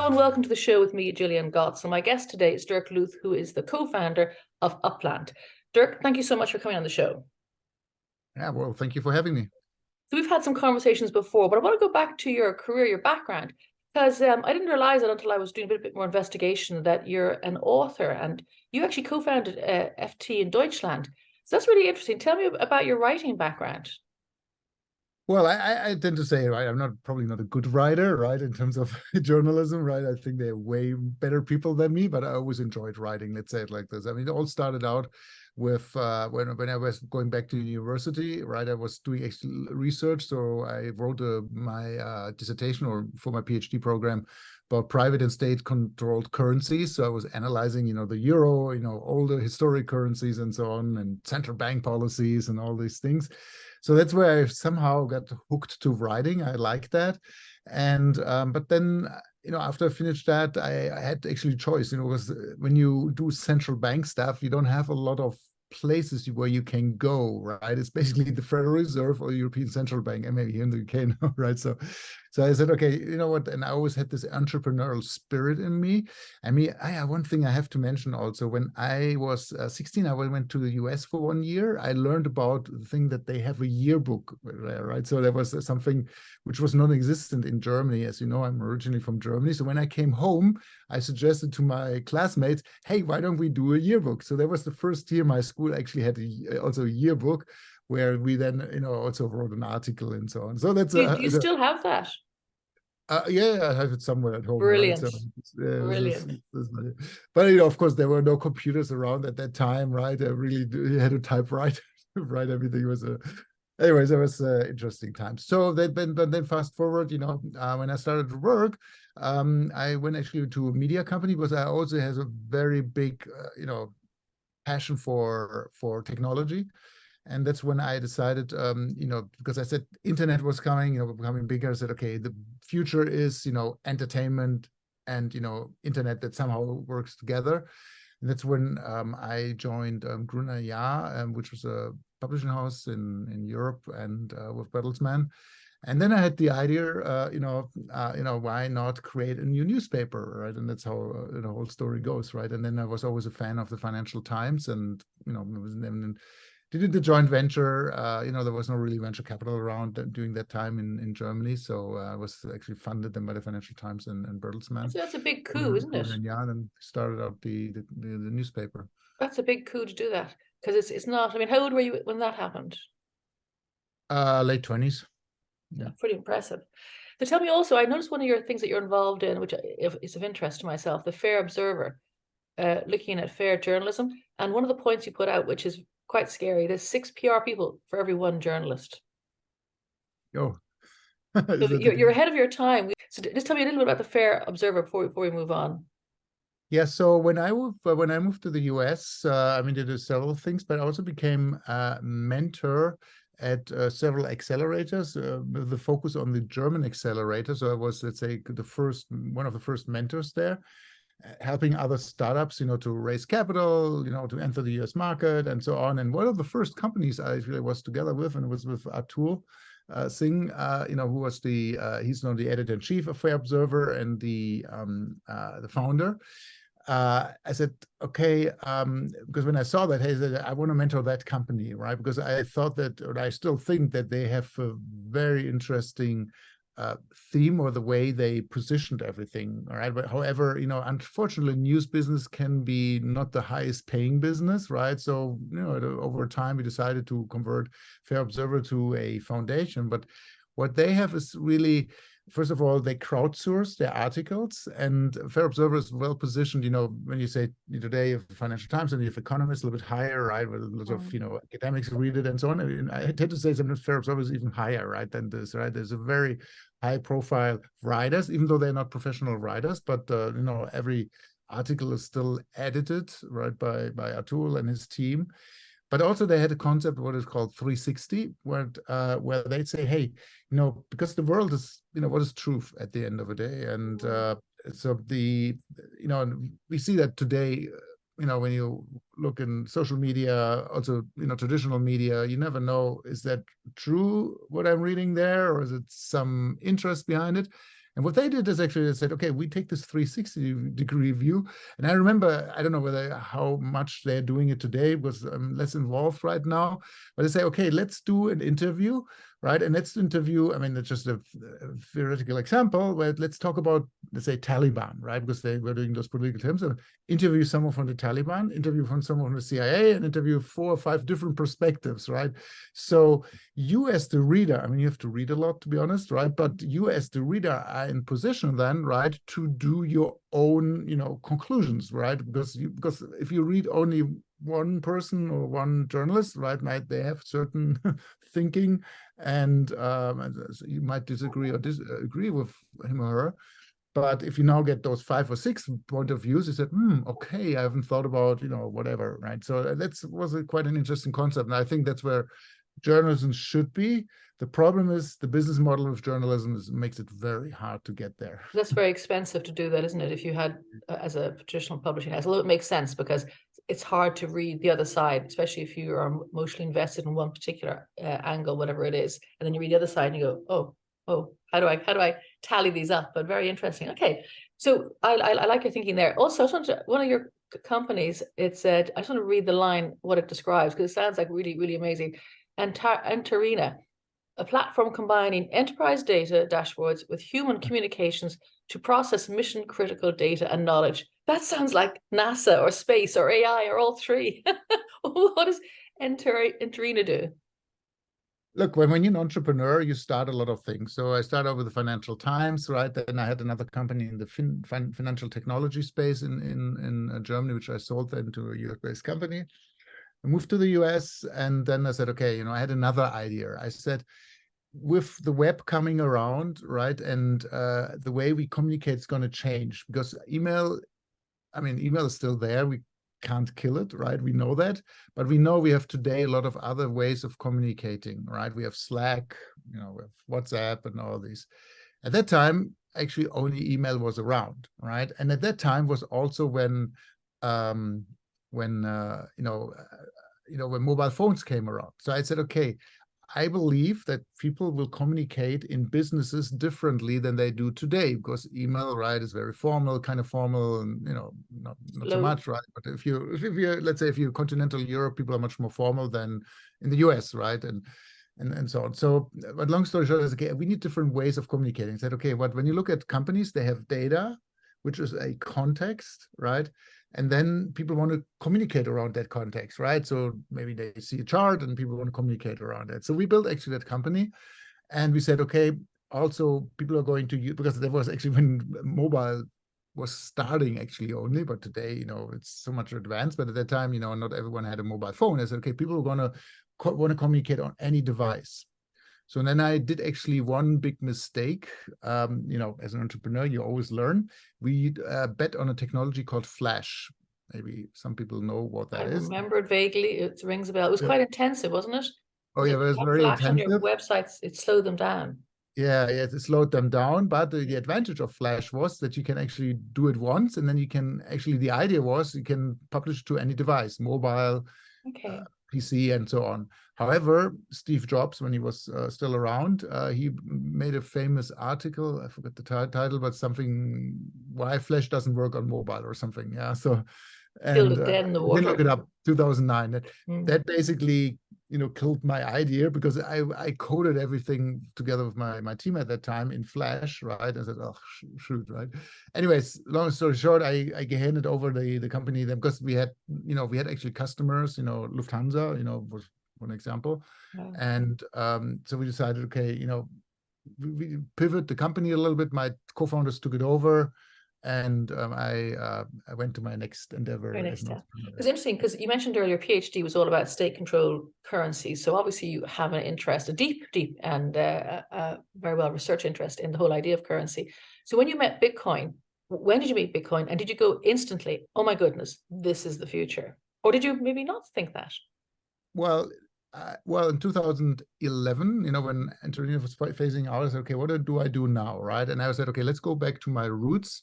and welcome to the show with me, Jillian Godsil. My guest today is Dirk Lueth, who is the co-founder of Upland. Dirk, thank you so much for coming on the show. Yeah, well, thank you for having me. So we've had some conversations before, but I want to go back to your career, your background, because I didn't realize it until I was doing a bit more investigation that you're an author and you actually co-founded FT in Deutschland. So that's really interesting. Tell me about your writing background. Well, I tend to say, right, I'm probably not a good writer, right, in terms of journalism, right? I think they're way better people than me, but I always enjoyed writing, let's say it like this. I mean, it all started out with when I was going back to university, right? I was doing actual research, so I wrote my dissertation or for my PhD program about private and state-controlled currencies. So I was analyzing, the euro, all the historic currencies and so on, and central bank policies and all these things. So that's where I somehow got hooked to writing. I like that. And but then, after I finished that, I had actually choice, because when you do central bank stuff, you don't have a lot of places where you can go, right? It's basically the Federal Reserve or European Central Bank, and maybe here in the UK now, right? So I said, okay, you know what? And I always had this entrepreneurial spirit in me. One thing I have to mention also, when I was 16, I went to the US for 1 year. I learned about the thing that they have a yearbook there, right? So there was something which was non-existent in Germany. As you know, I'm originally from Germany. So when I came home, I suggested to my classmates, hey, why don't we do a yearbook? So that was the first year my school actually had also a yearbook where we then, also wrote an article and so on. So that's do you still have that? Yeah, I have it somewhere at home. Brilliant. Right? So, Brilliant. But of course, there were no computers around at that time, right? I really had to typewrite, write everything. Was anyways, it was interesting times. So then fast forward, when I started to work, I went actually to a media company because I also has a very big, passion for technology. And that's when I decided, because I said internet was coming, becoming bigger. I said, okay, the future is, entertainment and, internet that somehow works together. And that's when I joined Gruner Jahr, which was a publishing house in Europe, and with Bertelsmann. And then I had the idea, why not create a new newspaper, right? And that's how the whole story goes, right? And then I was always a fan of the Financial Times, and did the joint venture. There was no really venture capital around during that time in Germany, so I was actually funded then by the Financial Times and Bertelsmann. So that's a big coup, isn't it? And started out the newspaper. That's a big coup to do that, because it's not. I mean, how old were you when that happened? Late 20s. Yeah, pretty impressive. So tell me also, I noticed one of your things that you're involved in, which is of interest to myself, the Fair Observer, looking at fair journalism. And one of the points you put out, which is quite scary, there's 6 PR people for every 1 journalist. Oh, so you're ahead of your time. So just tell me a little bit about the Fair Observer before we move on. Yeah, so when I moved to the US, did several things, but I also became a mentor at several accelerators with the focus on the German accelerator. So I was, let's say, one of the first mentors there, helping other startups, to raise capital, to enter the US market and so on. And one of the first companies I really was together with, and it was with Atul Singh, who was he's now the editor-in-chief of Fair Observer and the founder. I said, okay, because when I saw that, hey, I want to mentor that company, right? Because I thought that, or I still think that they have a very interesting theme, or the way they positioned everything, all right? But however, unfortunately, news business can be not the highest paying business, right? So, over time, we decided to convert Fair Observer to a foundation. But what they have is really, first of all, they crowdsource their articles, and Fair Observer is well positioned. When you say today, you have the Financial Times and you have Economist, a little bit higher, right? With a lot of academics read it and so on. I mean, I tend to say sometimes Fair Observer is even higher, right, than this, right? There's a very high-profile writers, even though they're not professional writers, but every article is still edited, right, by Atul and his team. But also they had a concept, what is called 360, where they'd say, hey, because the world is, what is truth at the end of the day? And so we see that today, when you look in social media, also, traditional media, you never know, is that true what I'm reading there, or is it some interest behind it? And what they did is actually they said, okay, we take this 360-degree view. And I remember, I don't know how much they're doing it today because I'm less involved right now, but they say, okay, let's do an interview, right? And let's interview, I mean, it's just a theoretical example, where let's talk about, let's say, Taliban, right? Because they were doing those political terms. So interview someone from the Taliban, interview from someone from the CIA, and interview 4 or 5 different perspectives, right? So you as the reader, I mean, you have to read a lot, to be honest, right? But you as the reader are in position then, right, to do your own, conclusions, right? Because if you read only one person or one journalist, right, they have certain thinking, and you might disagree or agree with him or her. But if you now get those 5 or 6 point of views, you said, okay, I haven't thought about, whatever, right? So that was quite an interesting concept. And I think that's where journalism should be. The problem is the business model of journalism makes it very hard to get there. That's very expensive to do that, isn't it? If you had, as a traditional publishing house, although it makes sense because it's hard to read the other side, especially if you are emotionally invested in one particular angle, whatever it is, and then you read the other side and you go, oh, how do I tally these up? But very interesting. Okay, so I like your thinking there. Also, one of your companies, it said, I just want to read the line, what it describes, because it sounds like really, really amazing. Antarina, a platform combining enterprise data dashboards with human communications to process mission critical data and knowledge. That sounds like NASA or space or AI or all three. What does Antarina do? Look, when you're an entrepreneur, you start a lot of things. So I started over the Financial Times, right? Then I had another company in the financial technology space in Germany, which I sold then to a US-based company. I moved to the US, and then I said, okay, I had another idea. I said, with the web coming around, right, and the way we communicate is going to change, because email is still there. We can't kill it, right? We know that, but we know we have today a lot of other ways of communicating, right? We have Slack, we have WhatsApp and all these. At that time, actually only email was around, right? And at that time was also when mobile phones came around. So I said, okay, I believe that people will communicate in businesses differently than they do today, because email, right, is very formal, and not so much, right? But if you let's say if you're continental Europe, people are much more formal than in the US, right? And so on. So, but long story short is, okay, we need different ways of communicating. I said, okay, but when you look at companies, they have data, which is a context, right? And then people want to communicate around that context, right? So maybe they see a chart and people want to communicate around it. So we built actually that company, and we said, okay, also people are going to use, because there was actually when mobile was starting actually only, but today, it's so much advanced. But at that time, not everyone had a mobile phone. I said, okay, people are going to want to communicate on any device. So then I did actually one big mistake. As an entrepreneur, you always learn. We bet on a technology called Flash. Maybe some people know what that is. I remember it vaguely. It rings a bell. It was quite intensive, wasn't it? Oh, yeah, it was very Flash intensive. on your websites, it slowed them down. Yeah, it slowed them down. But the advantage of Flash was that you can actually do it once, and then the idea was you can publish to any device, mobile, okay. PC, and so on. However, Steve Jobs, when he was still around, he made a famous article. I forget the title, but something, why Flash doesn't work on mobile or something. Yeah. So, and Killed it dead in the you water. can look it up, 2009. That basically, killed my idea, because I coded everything together with my team at that time in Flash, right? And I said, oh, shoot, right? Anyways, long story short, I handed over the company then, because we had actually customers, Lufthansa, was one example. Wow. And so we decided, okay, we pivot the company a little bit. My co-founders took it over, and I went to my next endeavor. It's interesting, because you mentioned earlier PhD was all about state-controlled currencies. So obviously you have an interest, a deep and very well researched interest in the whole idea of currency. So when you met Bitcoin, when did you meet Bitcoin, and did you go instantly, oh my goodness, this is the future? Or did you maybe not think that? Well, in 2011, when Antarina was phasing out, I said, okay, what do I do now, right? And I said, okay, let's go back to my roots.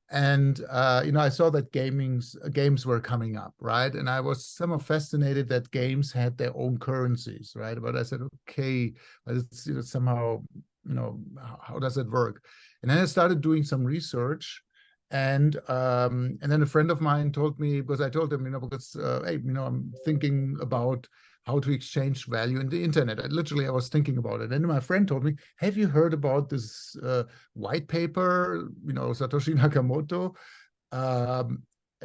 And I saw that games were coming up, right? And I was somehow fascinated that games had their own currencies, right? But I said, okay, but it's somehow how does it work? And then I started doing some research. And then a friend of mine told me, because I told him, because hey, I'm thinking about how to exchange value in the internet. I was thinking about it. And my friend told me, have you heard about this white paper, Satoshi Nakamoto?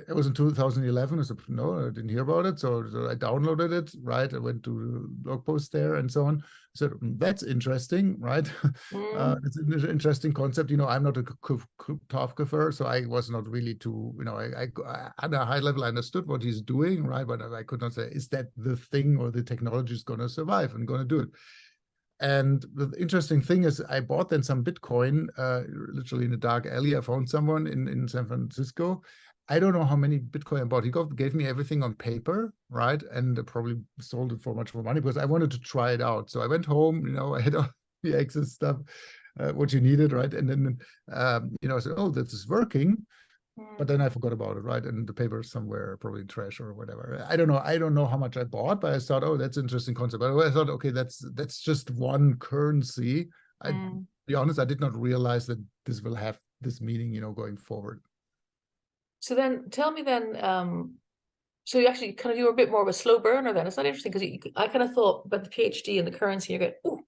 It was in 2011. I said, no, I didn't hear about it. So I downloaded it, right? I went to the blog post there and so on. I said, that's interesting, right? It's an interesting concept. I'm not a cryptographer, so I was not really too, I at a high level, I understood what he's doing, right? But I could not say, is that the thing or the technology is going to survive and going to do it? And the interesting thing is I bought then some Bitcoin, literally in a dark alley. I found someone in San Francisco. I don't know how many Bitcoin I bought. He gave me everything on paper, right? And probably sold it for much more money because I wanted to try it out. So I went home, I had all the access stuff, what you needed, right? And then, I said, oh, this is working. But then I forgot about it, right? And the paper is somewhere, probably in trash or whatever. I don't know how much I bought, but I thought, oh, that's an interesting concept. But I thought, okay, that's just one currency. To be honest, I did not realize that this will have this meaning, going forward. So then tell me then, so you actually you were a bit more of a slow burner then. It's not interesting because I kind of thought about the PhD and the currency, you get, oh,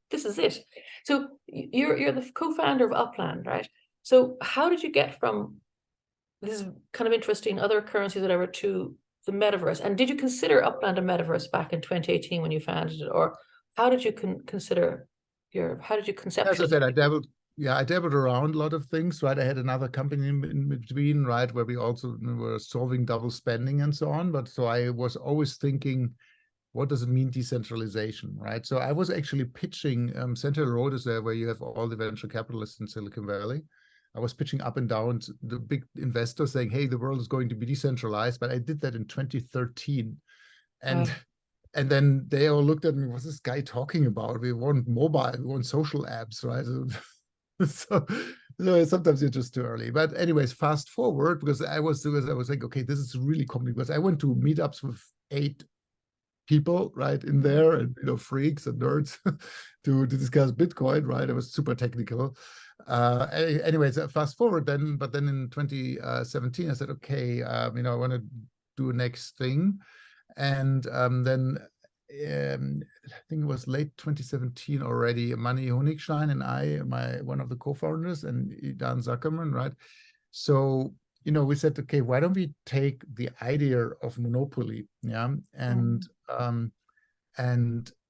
this is it. So you're the co-founder of Upland, right? So how did you get from this is kind of interesting, other currencies, whatever, to the metaverse? And did you consider Upland a metaverse back in 2018 when you founded it? Or how did you conceptualize? As I said, I dabbled around a lot of things, right? I had another company in between, right, where we also were solving double spending and so on. But so I was always thinking, what does it mean, decentralization, right? So I was actually pitching, Central Road is there where you have all the venture capitalists in Silicon Valley. I was pitching up and down to the big investors saying, hey, the world is going to be decentralized. But I did that in 2013. And And then they all looked at me, what's this guy talking about? We want mobile, we want social apps, right? So sometimes it's just too early. But anyways, fast forward, because I was like, okay, this is really complicated, because I went to meetups with 8 people, right, in there, and freaks and nerds to discuss Bitcoin, right? It was super technical. Anyways, fast forward then, but then in 2017, I said, okay, I want to do a next thing. And then I think it was late 2017 already, Manny Honigstein and one of the co-founders, and Dan Zuckerman, right? So, we said, okay, why don't we take the idea of monopoly, and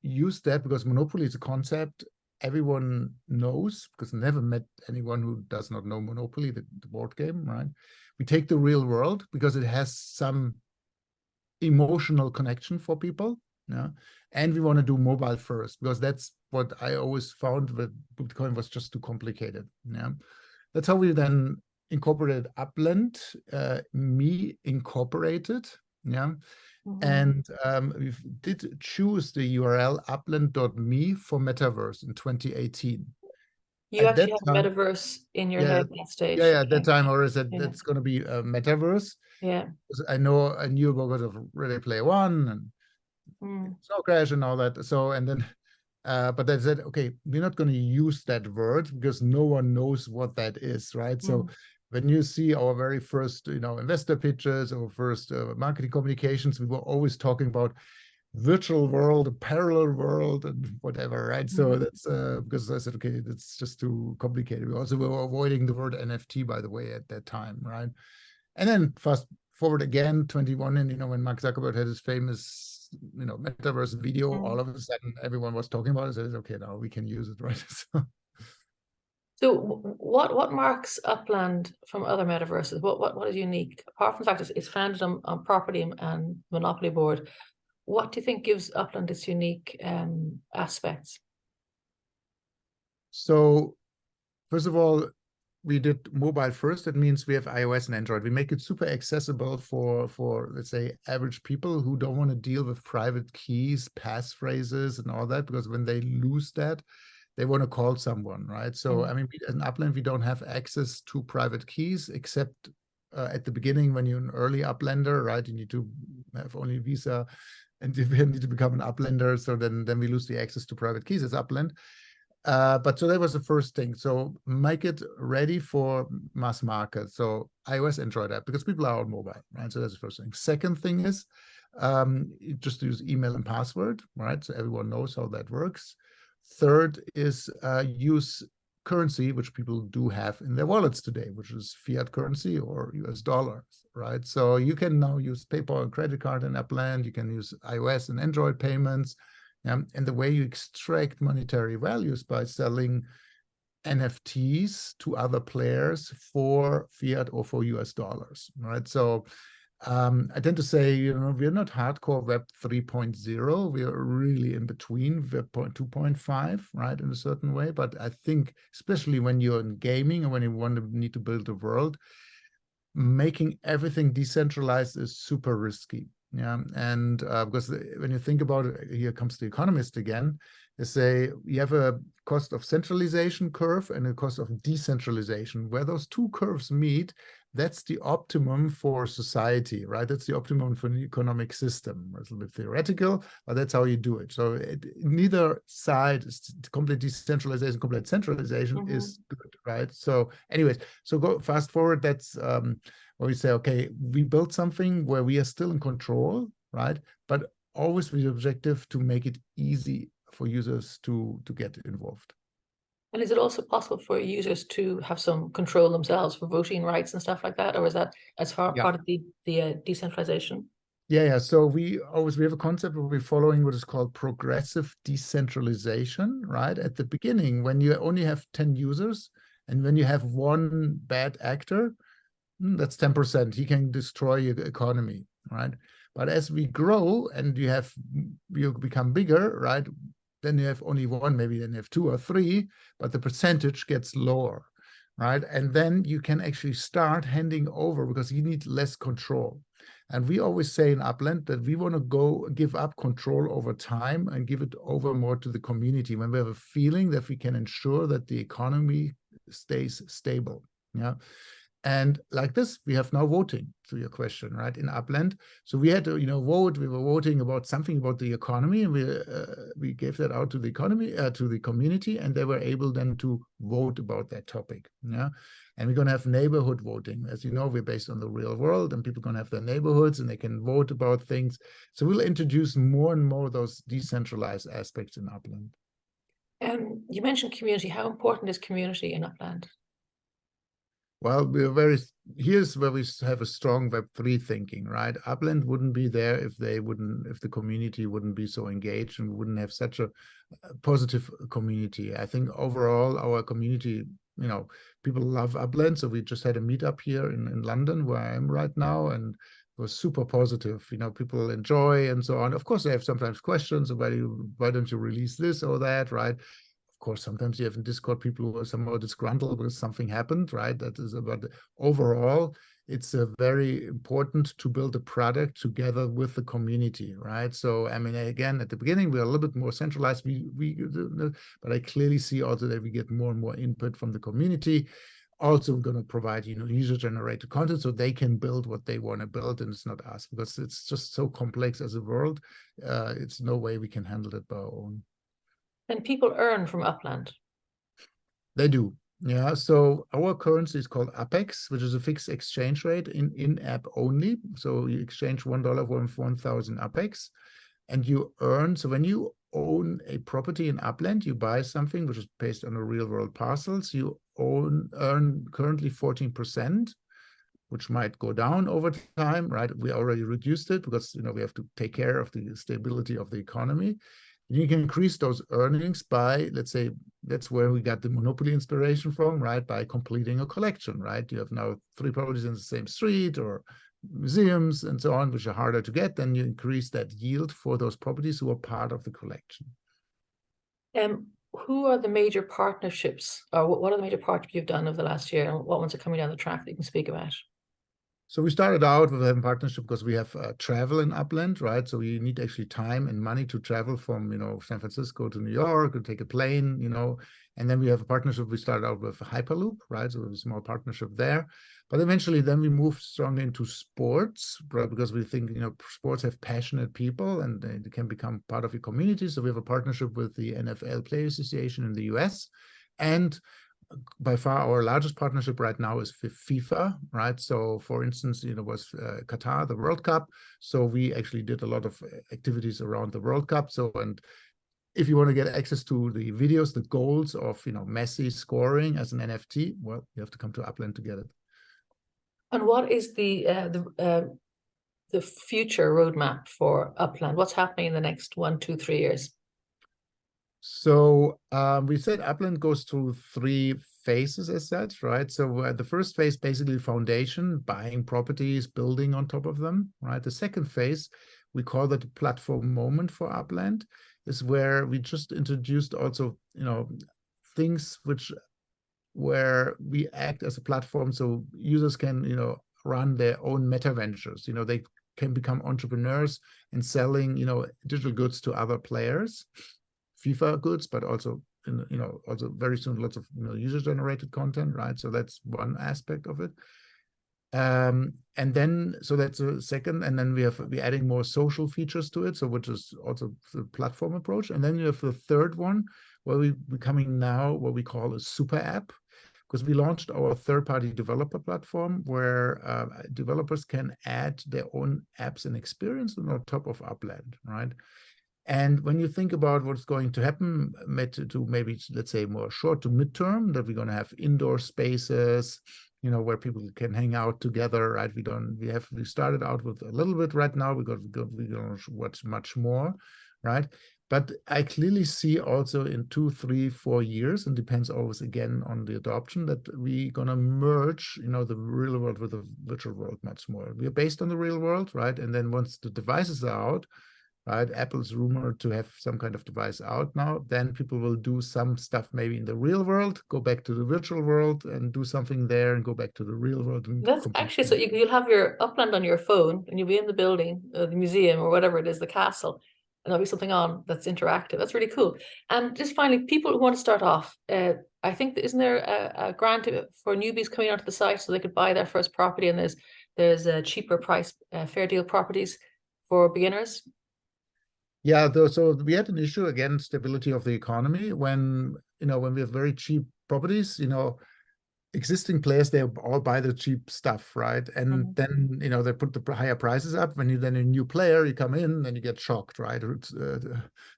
use that, because monopoly is a concept everyone knows, because I never met anyone who does not know Monopoly, the board game, right? We take the real world because it has some emotional connection for people, and we want to do mobile first, because that's what I always found that Bitcoin was just too complicated. That's how we then incorporated Upland, me incorporated, and we did choose the URL upland.me for metaverse in 2018. You actually have metaverse in your head at that stage. Yeah, at that time I already said that's going to be a metaverse. Yeah. I knew about it of Ready Player One and Snow Crash and all that. So, and then, but they said, okay, we're not going to use that word because no one knows what that is, right? So when you see our very first, investor pitches or first marketing communications, we were always talking about virtual world, a parallel world, and whatever, right? So that's because I said, okay, that's just too complicated. We also were avoiding the word NFT, by the way, at that time, right? And then fast forward again, 21, and when Mark Zuckerberg had his famous, metaverse video, all of a sudden everyone was talking about it. So I said, okay, now we can use it, right? So what marks Upland from other metaverses? What is unique? Apart from the fact it's founded on property and monopoly board, what do you think gives Upland its unique aspects? So first of all, we did mobile first. That means we have iOS and Android. We make it super accessible for let's say average people who don't want to deal with private keys, passphrases, and all that, because when they lose that, they want to call someone, right? So I mean, as an Upland, we don't have access to private keys except at the beginning when you're an early Uplander, right? You need to have only Visa, and you need to become an Uplander. So then we lose the access to private keys as Upland. But so that was the first thing. So make it ready for mass market. So iOS, Android app, because people are on mobile, right? So that's the first thing. Second thing is just use email and password, right? So everyone knows how that works. Third is use currency, which people do have in their wallets today, which is fiat currency or US dollars, right? So you can now use PayPal and credit card in Upland. You can use iOS and Android payments. And the way you extract monetary values by selling NFTs to other players for fiat or for US dollars, right? So I tend to say, we're not hardcore Web 3.0. We are really in between Web 2.5, right, in a certain way. But I think, especially when you're in gaming and when you need to build a world, making everything decentralized is super risky. Yeah, and because when you think about it, here comes the economist again. They say you have a cost of centralization curve and a cost of decentralization. Where those two curves meet, that's the optimum for society, right? That's the optimum for an economic system. It's a little bit theoretical, but that's how you do it. So neither side, complete decentralization, complete centralization is good, right? So anyways, so go fast forward, that's where we say, okay, we built something where we are still in control, right? But always with the objective to make it easy for users to get involved. And is it also possible for users to have some control themselves for voting rights and stuff like that? Or is that as far part of the decentralization? Yeah. So we have a concept where we're following what is called progressive decentralization, right? At the beginning, when you only have 10 users and when you have one bad actor, that's 10%. He can destroy your economy, right? But as we grow and you become bigger, right? Then you have only one, maybe then you have two or three, but the percentage gets lower, right? And then you can actually start handing over because you need less control. And we always say in Upland that we want to give up control over time and give it over more to the community when we have a feeling that we can ensure that the economy stays stable. Yeah. And like this, we have now voting, to your question, right, in Upland. So we had to, vote. We were voting about something about the economy, and we gave that out to the community, and they were able then to vote about that topic. Yeah, and we're going to have neighborhood voting. As you know, we're based on the real world, and people are going to have their neighborhoods, and they can vote about things. So we'll introduce more and more of those decentralized aspects in Upland. You mentioned community. How important is community in Upland? Well, here's where we have a strong Web3 thinking, right? Upland wouldn't be there if the community wouldn't be so engaged, and we wouldn't have such a positive community. I think overall our community, people love Upland. So we just had a meetup here in London where I am right now, and it was super positive. People enjoy and so on. Of course, they have sometimes questions about why don't you release this or that, right? Of course, sometimes you have in Discord people who are somehow disgruntled because something happened, right? That is about overall, it's very important to build a product together with the community, right? So, I mean, again, at the beginning, we are a little bit more centralized. But I clearly see also that we get more and more input from the community. Also, we're going to provide, user-generated content so they can build what they want to build, and it's not us because it's just so complex as a world. It's no way we can handle it by our own. And people earn from Upland? They do. Yeah. So our currency is called Apex, which is a fixed exchange rate in-app only. So you exchange $1 for 1,000 Apex, and you earn. So when you own a property in Upland, you buy something which is based on a real-world parcels. You earn currently 14%, which might go down over time, right? We already reduced it because we have to take care of the stability of the economy. You can increase those earnings by, let's say, that's where we got the Monopoly inspiration from, right? By completing a collection, right? You have now 3 properties in the same street or museums and so on, which are harder to get. Then you increase that yield for those properties who are part of the collection. Who are the major partnerships, or what are the major partnerships you've done over the last year, and what ones are coming down the track that you can speak about? So we started out with a partnership because we have travel in Upland, right? So you need actually time and money to travel from, San Francisco to New York, or take a plane, And then we have a partnership. We started out with Hyperloop, right? So a small partnership there. But eventually then we moved strongly into sports, right? Because we think, sports have passionate people and they can become part of your community. So we have a partnership with the NFL Players Association in the US. And by far our largest partnership right now is with FIFA, right? So for instance, was Qatar, the World Cup. So we actually did a lot of activities around the World Cup. So, and if you want to get access to the videos, the goals of, Messi scoring as an NFT, well, you have to come to Upland to get it. And what is the future roadmap for Upland? What's happening in the next 1, 2, 3 years? So we said Upland goes through 3 phases as such, right? So the first phase, basically foundation, buying properties, building on top of them, right? The second phase, we call that the platform moment for Upland, is where we just introduced also, things where we act as a platform so users can, run their own meta ventures. They can become entrepreneurs and selling, digital goods to other players. FIFA goods, but also, also very soon lots of user-generated content, right? So that's one aspect of it. And then, so that's a second, and then we're adding more social features to it, so which is also the platform approach. And then you have the third one, where we're becoming now what we call a super app, because we launched our third-party developer platform where developers can add their own apps and experience on top of Upland, right? And when you think about what's going to happen to maybe, let's say, more short to midterm, that we're going to have indoor spaces, where people can hang out together, right? We started out with a little bit right now. We're going to watch much more, right? But I clearly see also in 2, 3, 4 years, and depends always again on the adoption, that we're going to merge, the real world with the virtual world much more. We are based on the real world, right? And then once the devices are out, right? Apple's rumored to have some kind of device out now. Then people will do some stuff maybe in the real world, go back to the virtual world and do something there and go back to the real world. That's actually, so you'll have your Upland on your phone and you'll be in the building, the museum or whatever it is, the castle, and there'll be something on that's interactive. That's really cool. And just finally, people who want to start off, I think, isn't there a grant for newbies coming onto the site so they could buy their first property, and there's a cheaper price, fair deal properties for beginners? Yeah, so we had an issue, again, stability of the economy, when we have very cheap properties, existing players, they all buy the cheap stuff, right? And then, they put the higher prices up. When you then a new player, you come in and you get shocked, right? It's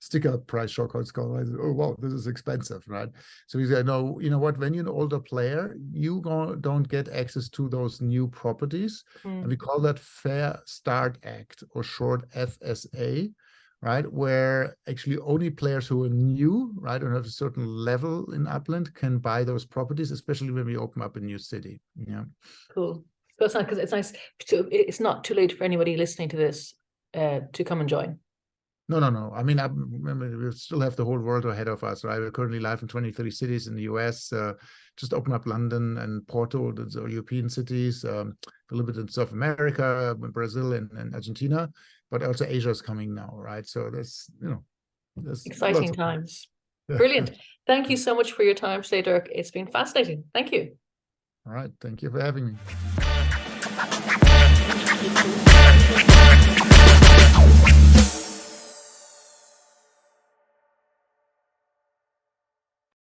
sticker price shock, how it's called. Right? Oh, wow, this is expensive, right? So we say, no, you know what? When you're an older player, you don't get access to those new properties. And we call that Fair Start Act, or short FSA. Right, where actually only players who are new, right, and have a certain level in Upland can buy those properties, especially when we open up a new city. Yeah. Cool. So it's nice. It's not too late for anybody listening to this to come and join. No. I mean, we still have the whole world ahead of us, right? We're currently live in 23 cities in the US. Just open up London and Porto, the European cities, a little bit in South America, Brazil and Argentina. But also Asia is coming now, right? So there's exciting times. Brilliant. Thank you so much for your time today, Dirk. It's been fascinating. Thank you. All right. Thank you for having me.